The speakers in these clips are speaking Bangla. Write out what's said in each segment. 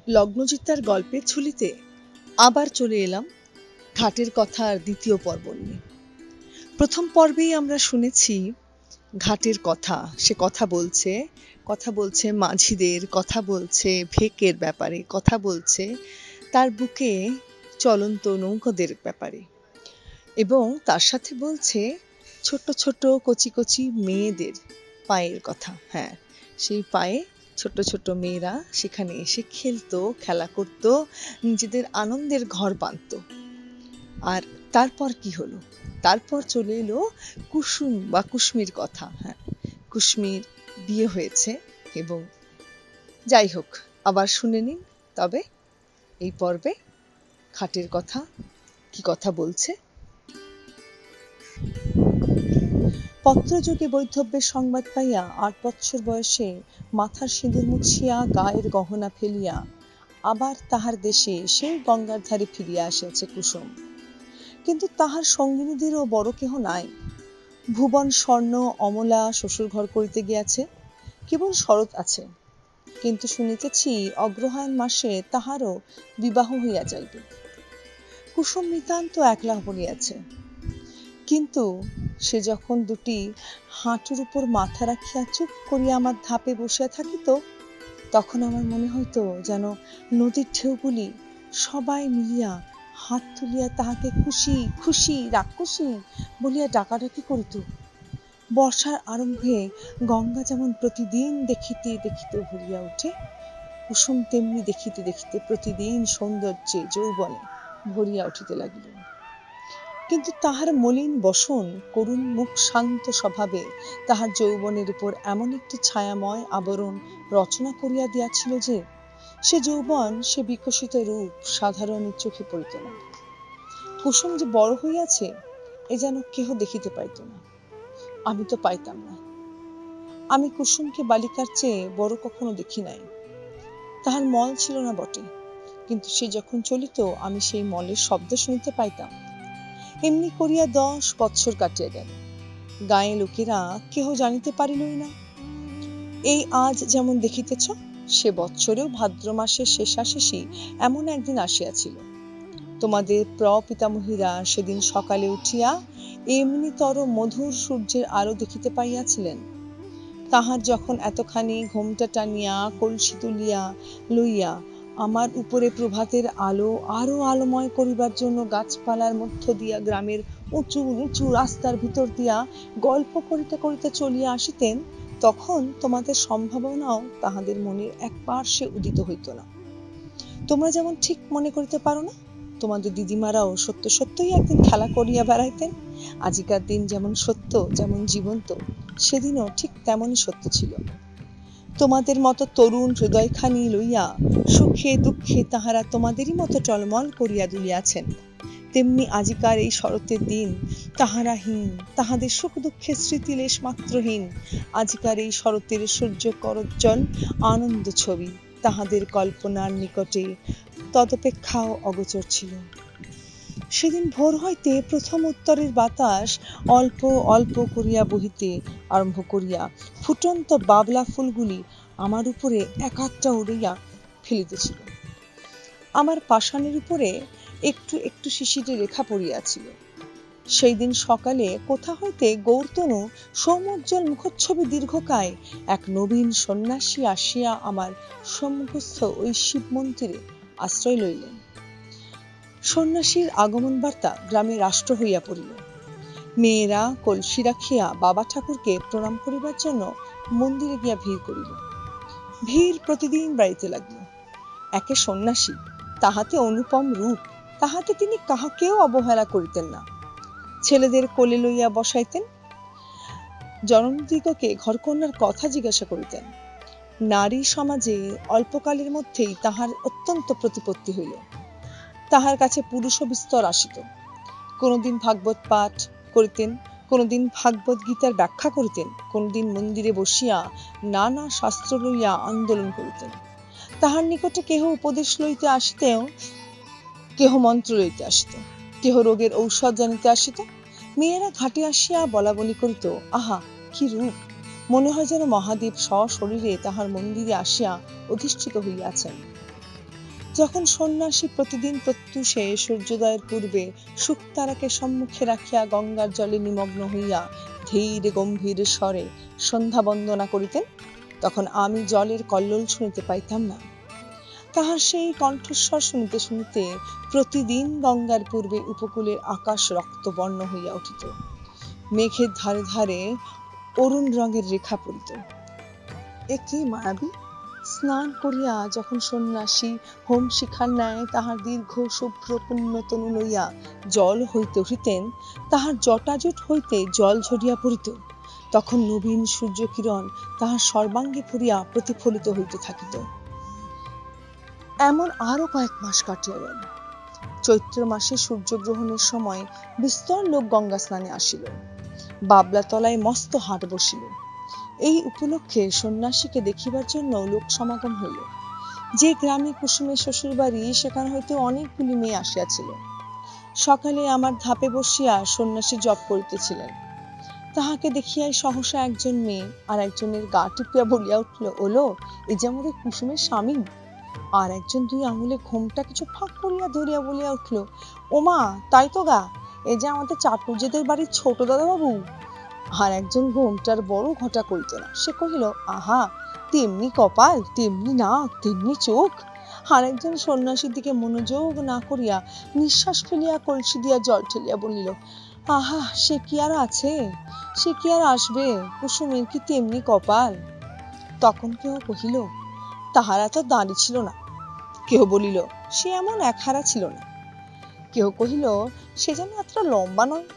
লগ্নজিতার গল্পের ঝুলিতে আবার চলে এলাম ঘাটের কথার দ্বিতীয় পর্ব নিয়ে। প্রথম পর্বেই আমরা শুনেছি ঘাটের কথা। সে কথা বলছে মাঝিদের, কথা বলছে ভেকের ব্যাপারে, কথা বলছে তার বুকে চলন্ত নৌকাদের ব্যাপারে, এবং তার সাথে বলছে ছোট ছোট কচি কচি মেয়েদের পায়ের কথা। হ্যাঁ, সেই পায়ে ছোট ছোট মেয়েরা সেখানে এসে খেলতো, খেলা করত, নিজেদের আনন্দের ঘর বাঁধত। আর তারপর কি হলো? তারপর চলে এলো কুসুম বা কুশ্মীর কথা। হ্যাঁ, কুশ্মীর বিয়ে হয়েছে, এবং যাই হোক, আবার শুনে নিন তবে এই পর্বে ঘাটের কথা কি কথা বলছে। পত্রযোগে বৈধব্যের সংবাদ পাইয়া 8 বৎসর বয়সে মাথার সিঁদুর মুছিয়া গায়ের গহনা ফেলিয়া আবার তাহার দেশে সেই গঙ্গার ধারে ফিরিয়া আসিয়াছে কুসুম। কিন্তু তাহার সঙ্গিনীদেরও বড় কেহ নাই। ভুবন স্বর্ণ অমলা শ্বশুর ঘর করিতে গিয়াছে, কেবল শরৎ আছে। কিন্তু শুনিতেছি অগ্রহায়ণ মাসে তাহারও বিবাহ হইয়া যাইবে। কুসুম নিতান্ত একলা পড়িয়াছে। কিন্তু সে যখন দুটি হাঁটুর উপর মাথা রাখিয়া চুপ করিয়া আমার ধাপে বসিয়া থাকিত, তখন আমার মনে হইত যেন নদীর ঢেউগুলি সবাই মিলিয়া হাত তুলিয়া তাহাকে খুশি খুশি রাক্ষসী বলিয়া ডাকাডাকি করিত। বর্ষার আরম্ভে গঙ্গা যেমন প্রতিদিন দেখিতে দেখিতে ভরিয়া ওঠে, কুসুম তেমনি দেখিতে দেখিতে প্রতিদিন সৌন্দর্যে যৌবনে ভরিয়া উঠিতে লাগিল। কিন্তু তাহার মলিন বসন, করুণ মুখ, শান্ত স্বভাবে তাহার যৌবনের উপর এমন একটি ছায়াময় আবরণ রচনা করিয়া দিয়াছিল যে সে যৌবন, সে বিকশিত রূপ সাধারণের চোখে পড়িত না। কুসুম যে বড় হইয়াছে এ যেন কেহ দেখিতে পাইত না। আমি তো পাইতাম না। আমি কুসুমকে বালিকার চেয়ে বড় কখনো দেখি নাই। তাহার মল ছিল না বটে, কিন্তু সে যখন চলিত আমি সেই মলের শব্দ শুনিতে পাইতাম। এমনি করিয়া 10 বৎসর কাটিয়া গেল। গায়ে লোকেরা কেহ জানিতে পারিলই না। এই আজ যেমন দেখিতেছ, সে বৎসরেও ভাদ্র মাসের শেষাশেষি এমন একদিন আসিয়াছিল। তোমাদের প্রপিতামহীরা সেদিন সকালে উঠিয়া এমনিতর মধুর সূর্যের আলো দেখিতে পাইয়াছিলেন। তাহার যখন এতখানি ঘোমটা টানিয়া কলসি তুলিয়া লইয়া আমার উপরে প্রভাতের আলো আরো আলোময় করিবার জন্য গাছপালার মধ্য দিয়া গ্রামের উঁচু নিচু রাস্তার ভিতর দিয়া গল্প করিতে করিতে চলিয়া আসিতেন, তখন তোমাদের সম্ভাবনাও তাহাদের মনের এক পার্শ্বে উদিত হইত না। তোমরা যেমন ঠিক মনে করিতে পারো না, তোমাদের দিদিমারাও সত্য সত্যই একদিন খেলা করিয়া বেড়াইতেন। আজিকার দিন যেমন সত্য, যেমন জীবন্ত, সেদিনও ঠিক তেমনই সত্য ছিল। তোমাদের মতো তরুণ হৃদয়খানি লইয়া সুখে দুঃখে তাহারা তোমাদেরই মতো টলমল করিয়া দুলিয়াছেন। তেমনি আজিকার এই শরতের দিন তাহারা হীন, তাহাদের সুখ দুঃখের স্মৃতিলেশ মাত্রহীন। আজিকার এই শরতের সূর্য করজ্জ্বল আনন্দ ছবি তাহাদের কল্পনার নিকটে তদপেক্ষাও অগোচর ছিল। সেদিন ভোর হইতে প্রথম উত্তরের বাতাস অল্প অল্প করিয়া বহিতে আরম্ভ করিয়া ফুটন্ত বাবলা ফুলগুলি আমার উপরে একাট্টা উড়িয়া ফেলিতেছিল। আমার পাষাণের উপরে একটু একটু শিশিরে রেখা পড়িয়াছিল। সেই দিন সকালে কোথা হইতে গৌরতনু সৌমোজ্জ্বল মুখচ্ছবি দীর্ঘকায় এক নবীন সন্ন্যাসী আসিয়া আমার সম্মুখস্থ ওই শিব মন্দিরে আশ্রয় লইলেন। সন্ন্যাসীর আগমন বার্তা গ্রামে রাষ্ট্র হইয়া পড়িল। মেয়েরা কলসি রাখিয়া বাবা ঠাকুরকে প্রণাম করিবার জন্য মন্দিরে গিয়া ভিড় করিল। ভিড় প্রতিদিন বাড়িতে লাগিল। একে সন্ন্যাসী, তাহাতে অনুপম রূপ, তাহাতে তিনি কাহাকেও অবহেলা করিতেন না। ছেলেদের কোলে লইয়া বসাইতেন, জননীদিগকে ঘরকন্যার কথা জিজ্ঞাসা করিতেন। নারী সমাজে অল্পকালের মধ্যেই তাহার অত্যন্ত প্রতিপত্তি হইল। তাহার কাছে পুরুষ বিস্তর আসিত। কোনদিন ভাগবত পাঠ করিতেন, কোনদিন ভাগবত গীতার ব্যাখ্যা করিতেন, কোনদিন মন্দিরে বসিয়া নানা শাস্ত্র লইয়া আন্দোলন করিতেন। তাহার নিকটে কেহ উপদেশ লইতে আসিতেও, কেহ মন্ত্র লইতে আসিত, কেহ রোগের ঔষধ জানিতে আসিত। মেয়েরা ঘাটে আসিয়া বলা বলি করিত, আহা কি রূপ! মনে হয় যেন মহাদেব সশরীরে তাহার মন্দিরে আসিয়া অধিষ্ঠিত হইয়াছেন। যখন সন্ন্যাসী প্রতিদিন প্রত্যুষে সূর্যোদয়ের পূর্বে শুকতারাকে সম্মুখে রাখিয়া গঙ্গার জলে নিমগ্ন হইয়া ধীর গম্ভীর স্বরে সন্ধ্যা বন্দনা করিতেন, তখন আমি জলের কল্লোল শুনিতে পাইতাম না। তাহার সেই কণ্ঠস্বর শুনিতে শুনিতে প্রতিদিন গঙ্গার পূর্বে উপকূলের আকাশ রক্তবর্ণ হইয়া উঠিত, মেঘের ধারে ধারে অরুণ রঙের রেখা পড়িত। এ কি মায়াবী! স্নান করিয়া যখন সন্ন্যাসী হোম শিখার ন্যায় তাহার দীর্ঘ শুভ্র পুণ্যতনু লইয়া জল হইতে উঠিতেন, তাহার জটাজুট হইতে জল ঝরিয়া পড়িত, তখন নবীন সূর্যকিরণ তাহার সর্বাঙ্গে পড়িয়া প্রতিফলিত হইতে থাকিত। এমন আরো কয়েক মাস কাটিয়া গেল। চৈত্র মাসে সূর্যগ্রহণের সময় বিস্তর লোক গঙ্গা স্নানে আসিল। বাবলা তলায় মস্ত হাট বসিল। এই উপলক্ষে সন্ন্যাসীকে দেখিবার জন্য লোক সমাগম হইল। যে গ্রামে কুসুমের শ্বশুর বাড়ি, সেখান হইতে অনেকগুলি মেয়ে আসিয়াছিল। সকালে আমার ধাপে বসিয়া সন্ন্যাসী জপ করিতেছিলেন। তাহাকে দেখিয়াই সহসা একজন মেয়ে আর একজনের গা টিপিয়া বলিয়া উঠিল, ওলো, এ যে আমাদের কুসুমের স্বামী। আর একজন দুই আঙুলে ঘোমটা কিছু ফাঁক করিয়া ধরিয়া বলিয়া উঠিল, ওমা, তাই তো গা, এ যে আমাদের চাটুর্যেদের বাড়ির ছোট দাদা বাবু। আর একজন ঘোমটার বড় ঘটা করিত না, সে কহিল, আহা, তেমনি কপাল, তেমনি নাক, তেমনি চোখ। আর একজন সন্ন্যাসীর দিকে মনোযোগ না করিয়া নিঃশ্বাস ফেলিয়া কলসি দিয়া জল ঠেলিয়া বলিল, আহা, সে কি আর আছে, সে কি আর আসবে, কুসুমের কি তেমনি কপাল। তখন কেউ কহিল, তাহারা তো দাঁড়ি ছিল না। কেহ বলিল, সে এমন একহারা ছিল না। কেহ কহিল, সে যেন এতটা লম্বা নয়।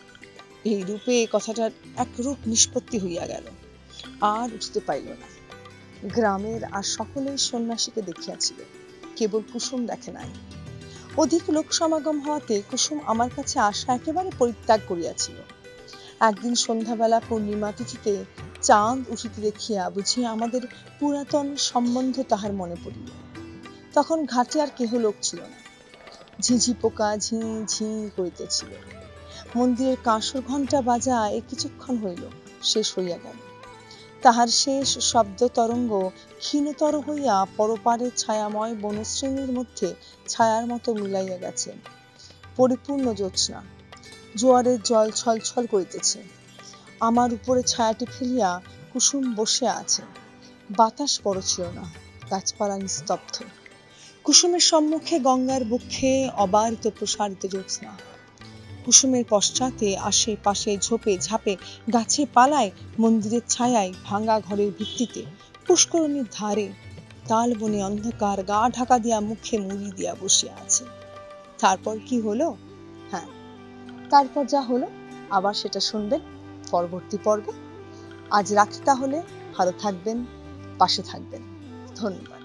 এই রূপে কথাটার একরূপ নিষ্পত্তি হইয়া গেল, আর উঠিতে পাইল না। গ্রামের আর সকলেই সন্ন্যাসীকে দেখিয়াছিল, কেবল কুসুম দেখে নাই। অধিক লোক সমাগম হওয়াতে কুসুম আমার কাছে আসা একেবারে পরিত্যাগ করিয়াছিল। একদিন সন্ধ্যাবেলা পূর্ণিমা তিথিতে চাঁদ উঠিতে দেখিয়া বুঝি আমাদের পুরাতন সম্বন্ধ তাহার মনে পড়িল। তখন ঘাটে আর কেহ লোক ছিল না। ঝিঝি পোকা ঝি ঝি করিতেছিল। মন্দিরের কাঁসর ঘণ্টা বাজায় কিছুক্ষণ হইল, শেষ হইয়া গেল। তাহার শেষ শব্দ তরঙ্গ ক্ষীণতর হইয়া পরপারের ছায়াময় বনশ্রেণীর মধ্যে ছায়ার মতো মিলাইয়া গেছে। পরিপূর্ণ জ্যোৎস্না, জোয়ারের জল ছলছল করিতেছে। আমার উপরে ছায়াটি ফেলিয়া কুসুম বসে আছে। বাতাস বড় ছিল না, গাছপালা নিস্তব্ধ। কুসুমের সম্মুখে গঙ্গার বক্ষে অবারিত প্রসারিত জ্যোৎস্না। কুসুমের পশ্চাতে আশেপাশে ঝোপে ঝাপে গাছে পালায়, মন্দিরের ছায়ায়, ভাঙা ঘরের ভিত্তিতে, পুষ্করণীর ধারে তাল বনে অন্ধকার গা ঢাকা দিয়া মুখে মুড়ি দিয়া বসিয়া আছে। তারপর কি হলো? হ্যাঁ, তারপর যা হলো আবার সেটা শুনবেন পরবর্তী পর্বে। আজ রাখি তাহলে, ভালো থাকবেন, পাশে থাকবেন। ধন্যবাদ।